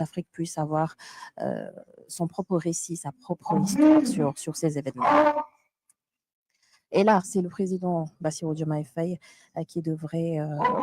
l'Afrique puisse avoir son propre récit, sa propre histoire sur ces événements. Et là, c'est le président Bassirou Diomaye Faye qui devrait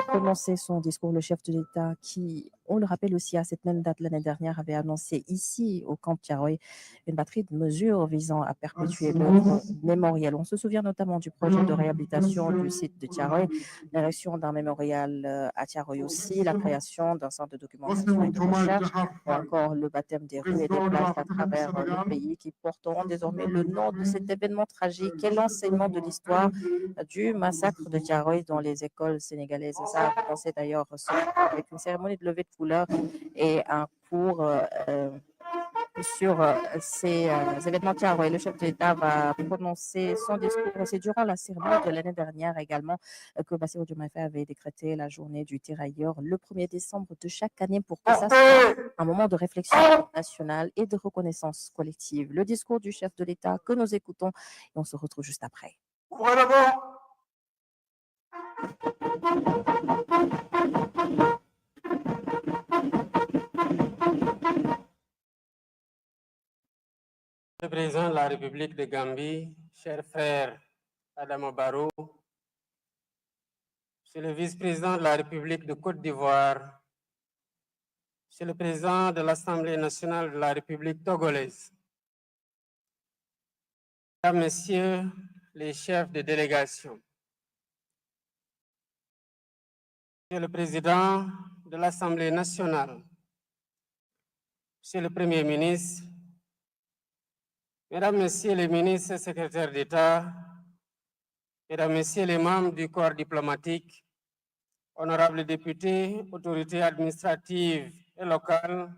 prononcer son discours. Le chef de l'État qui, on le rappelle aussi, à cette même date l'année dernière, avait annoncé ici, au camp Tiaroy, une batterie de mesures visant à perpétuer l'œuvre mémorielle. On se souvient notamment du projet de réhabilitation du site de Tiaroy, l'érection d'un mémorial à Tiaroy aussi, la création d'un centre de documentation et de recherche, ou encore le baptême des rues et des places à travers le pays qui porteront désormais le nom de cet événement tragique et l'enseignement de l'histoire du massacre de Tiaroy dans les écoles sénégalaises. Et ça a commencé d'ailleurs avec une cérémonie de levée de couleur et un cours sur ces événements Tiaroy. Le chef de l'État va prononcer son discours. C'est durant la cérémonie de l'année dernière également que Bassirou Diomaye Faye avait décrété la journée du tirailleur le 1er décembre de chaque année pour que ça soit un moment de réflexion nationale et de reconnaissance collective. Le discours du chef de l'État que nous écoutons et on se retrouve juste après. Le président de la République de Gambie, cher frère Adama Barrow, Monsieur le vice-président de la République de Côte d'Ivoire, Monsieur le président de l'Assemblée nationale de la République togolaise, Mesdames, Messieurs les chefs de délégation, Monsieur le président de l'Assemblée nationale, Monsieur le Premier ministre, Mesdames, Messieurs les ministres et secrétaires d'État, Mesdames, Messieurs les membres du corps diplomatique, honorables députés, autorités administratives et locales,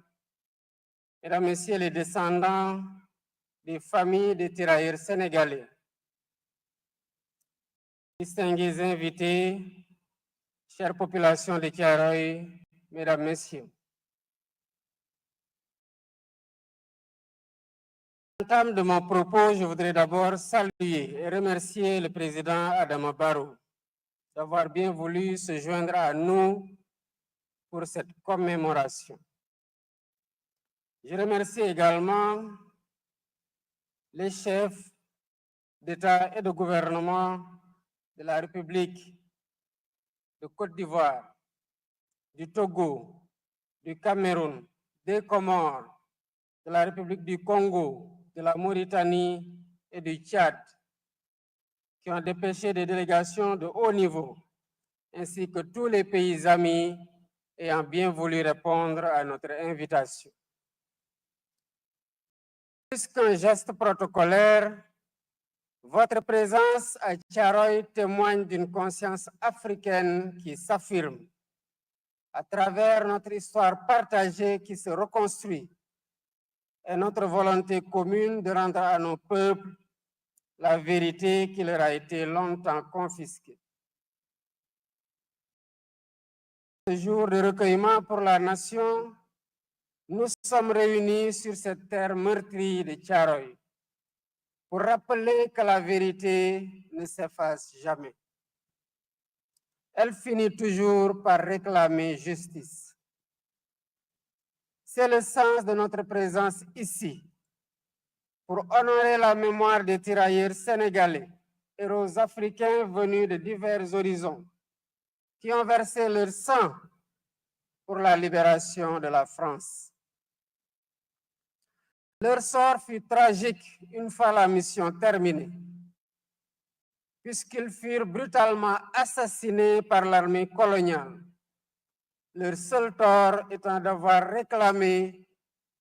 Mesdames, Messieurs les descendants des familles des tirailleurs sénégalais, distingués invités, chère population de Tiaroy, Mesdames, Messieurs. À l'entame de mon propos, je voudrais d'abord saluer et remercier le président Adama Barrow d'avoir bien voulu se joindre à nous pour cette commémoration. Je remercie également les chefs d'État et de gouvernement de la République de Côte d'Ivoire, du Togo, du Cameroun, des Comores, de la République du Congo, de la Mauritanie et du Tchad, qui ont dépêché des délégations de haut niveau, ainsi que tous les pays amis ayant bien voulu répondre à notre invitation. Plus qu'un geste protocolaire, votre présence à Tiaroy témoigne d'une conscience africaine qui s'affirme à travers notre histoire partagée qui se reconstruit et notre volonté commune de rendre à nos peuples la vérité qui leur a été longtemps confisquée. Ce jour de recueillement pour la nation, nous sommes réunis sur cette terre meurtrie de Tiaroy pour rappeler que la vérité ne s'efface jamais. Elle finit toujours par réclamer justice. C'est le sens de notre présence ici, pour honorer la mémoire des tirailleurs sénégalais, héros africains venus de divers horizons, qui ont versé leur sang pour la libération de la France. Leur sort fut tragique une fois la mission terminée, puisqu'ils furent brutalement assassinés par l'armée coloniale, leur seul tort étant d'avoir réclamé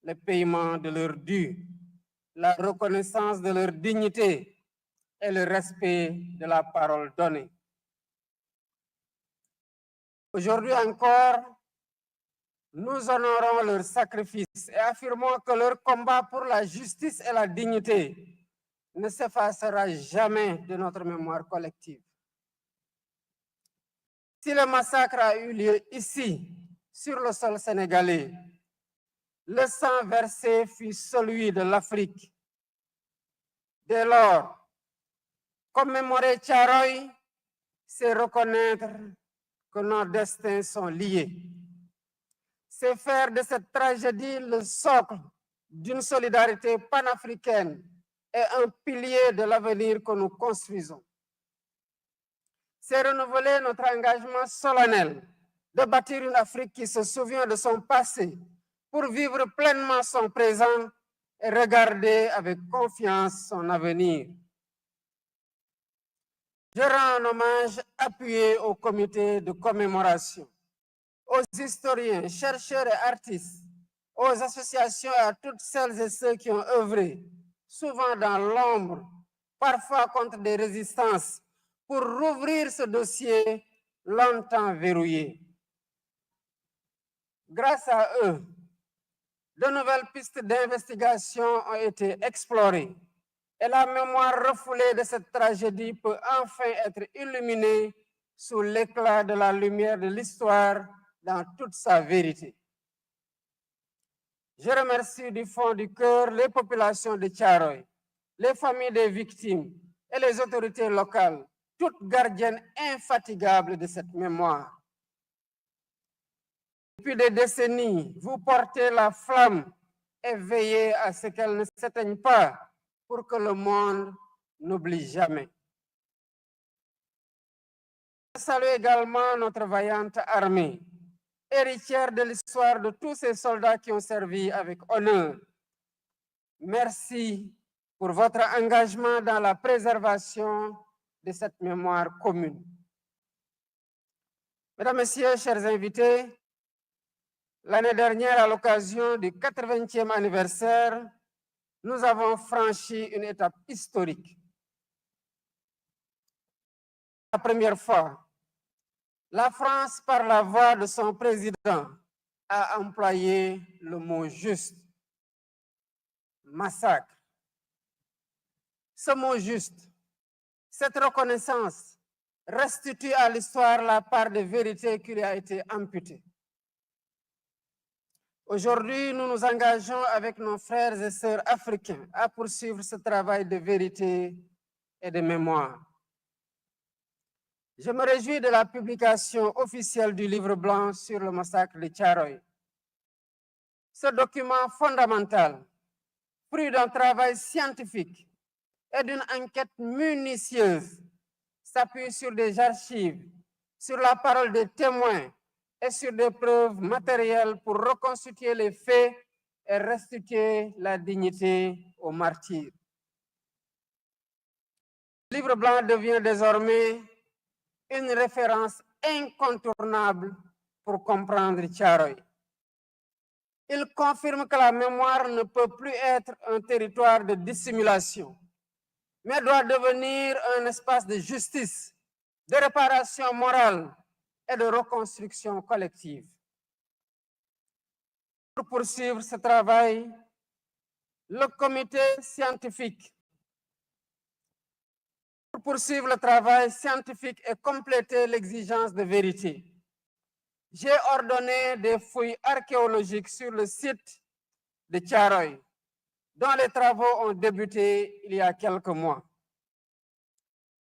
le paiement de leur dû, la reconnaissance de leur dignité et le respect de la parole donnée. Aujourd'hui encore, nous honorons leur sacrifice et affirmons que leur combat pour la justice et la dignité ne s'effacera jamais de notre mémoire collective. Si le massacre a eu lieu ici, sur le sol sénégalais, le sang versé fut celui de l'Afrique. Dès lors, commémorer Tiaroy, c'est reconnaître que nos destins sont liés. c'est faire de cette tragédie le socle d'une solidarité panafricaine et un pilier de l'avenir que nous construisons. C'est renouveler notre engagement solennel de bâtir une Afrique qui se souvient de son passé pour vivre pleinement son présent et regarder avec confiance son avenir. Je rends un hommage appuyé au comité de commémoration, aux historiens, chercheurs et artistes, aux associations et à toutes celles et ceux qui ont œuvré, souvent dans l'ombre, parfois contre des résistances, pour rouvrir ce dossier longtemps verrouillé. Grâce à eux, de nouvelles pistes d'investigation ont été explorées et la mémoire refoulée de cette tragédie peut enfin être illuminée sous l'éclat de la lumière de l'histoire dans toute sa vérité. Je remercie du fond du cœur les populations de Thiaroye, les familles des victimes et les autorités locales, toutes gardiennes infatigables de cette mémoire. Depuis des décennies, vous portez la flamme et veillez à ce qu'elle ne s'éteigne pas pour que le monde n'oublie jamais. Je salue également notre vaillante armée, héritière de l'histoire de tous ces soldats qui ont servi avec honneur. Merci pour votre engagement dans la préservation de cette mémoire commune. Mesdames, Messieurs, chers invités, l'année dernière, à l'occasion du 80e anniversaire, nous avons franchi une étape historique. La première fois, la France, par la voix de son président, a employé le mot juste, massacre. Ce mot juste, cette reconnaissance restitue à l'histoire la part de vérité qui lui a été amputée. Aujourd'hui, nous nous engageons avec nos frères et sœurs africains à poursuivre ce travail de vérité et de mémoire. Je me réjouis de la publication officielle du livre blanc sur le massacre de Thiaroye. Ce document fondamental, fruit d'un travail scientifique et d'une enquête minutieuse, s'appuie sur des archives, sur la parole des témoins et sur des preuves matérielles pour reconstituer les faits et restituer la dignité aux martyrs. Le livre blanc devient désormais une référence incontournable pour comprendre Thiaroye. Il confirme que la mémoire ne peut plus être un territoire de dissimulation, mais doit devenir un espace de justice, de réparation morale et de reconstruction collective. Pour poursuivre ce travail, le comité scientifique et compléter l'exigence de vérité, j'ai ordonné des fouilles archéologiques sur le site de Thiaroye, dont les travaux ont débuté il y a quelques mois.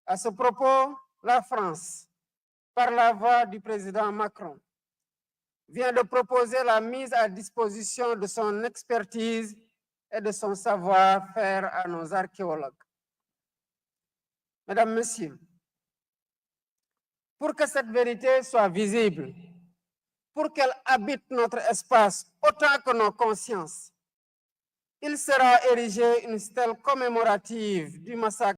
À ce propos, la France, par la voix du président Macron, vient de proposer la mise à disposition de son expertise et de son savoir-faire à nos archéologues. Mesdames, Messieurs, pour que cette vérité soit visible, pour qu'elle habite notre espace autant que nos consciences, il sera érigé une stèle commémorative du massacre